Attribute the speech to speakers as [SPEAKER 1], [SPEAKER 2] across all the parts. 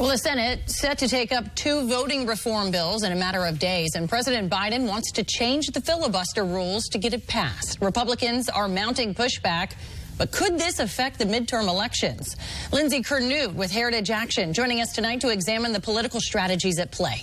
[SPEAKER 1] Well, the Senate set to take up 2 voting reform bills in a matter of days, and President Biden wants to change the filibuster rules to get it passed. Republicans are mounting pushback, but could this affect the midterm elections? Lindsey Curnutte with Heritage Action joining us tonight to examine the political strategies at play.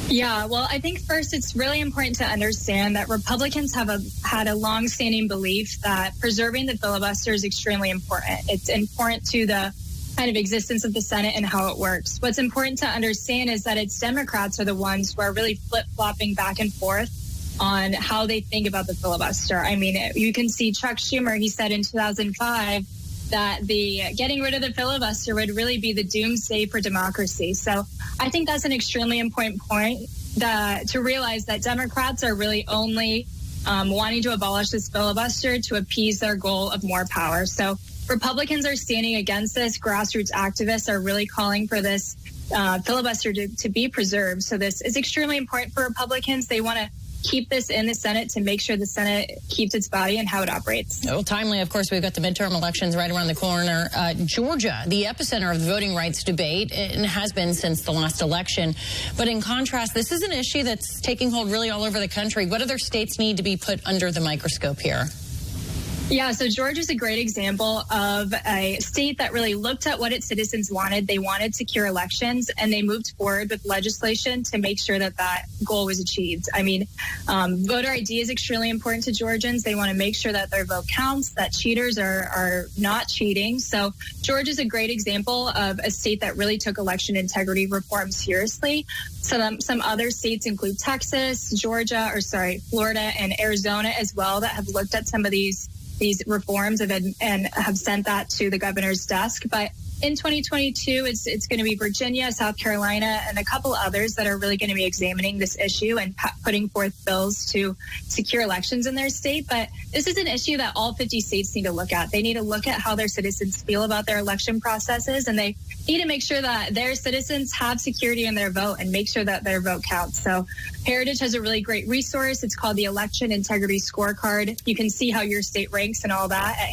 [SPEAKER 2] Yeah, well, I think first it's really important to understand that Republicans have had a long-standing belief that preserving the filibuster is extremely important. It's important to the kind of existence of the Senate and how it works. What's important to understand is that it's Democrats are the ones who are really flip-flopping back and forth on how they think about the filibuster. I mean, you can see Chuck Schumer, he said in 2005 that the getting rid of the filibuster would really be the doomsday for democracy. So I think that's an extremely important point to realize that Democrats are really only wanting to abolish this filibuster to appease their goal of more power. So Republicans are standing against this. Grassroots activists are really calling for this filibuster to be preserved. So this is extremely important for Republicans. They want to keep this in the Senate to make sure the Senate keeps its body and how it operates.
[SPEAKER 1] Oh, timely, of course, we've got the midterm elections right around the corner. Georgia, the epicenter of the voting rights debate, and has been since the last election. But in contrast, this is an issue that's taking hold really all over the country. What other states need to be put under the microscope here?
[SPEAKER 2] Yeah, so Georgia is a great example of a state that really looked at what its citizens wanted. They wanted secure elections, and they moved forward with legislation to make sure that that goal was achieved. I mean, voter ID is extremely important to Georgians. They want to make sure that their vote counts, that cheaters are not cheating. So Georgia is a great example of a state that really took election integrity reform seriously. Some other states include Texas, Florida, and Arizona as well that have looked at some of these reforms and have sent that to the governor's desk. But in 2022, it's going to be Virginia, South Carolina, and a couple others that are really going to be examining this issue and putting forth bills to secure elections in their state. But this is an issue that all 50 states need to look at. They need to look at how their citizens feel about their election processes, and they need to make sure that their citizens have security in their vote and make sure that their vote counts. So Heritage has a really great resource. It's called the Election Integrity Scorecard. You can see how your state ranks and all that at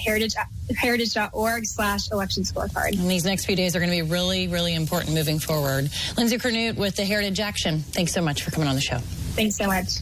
[SPEAKER 2] heritage.org/election scorecard.
[SPEAKER 1] And these next few days are going to be really, really important moving forward. Lindsey Curnutte with the Heritage Action. Thanks so much for coming on the show.
[SPEAKER 2] Thanks so much.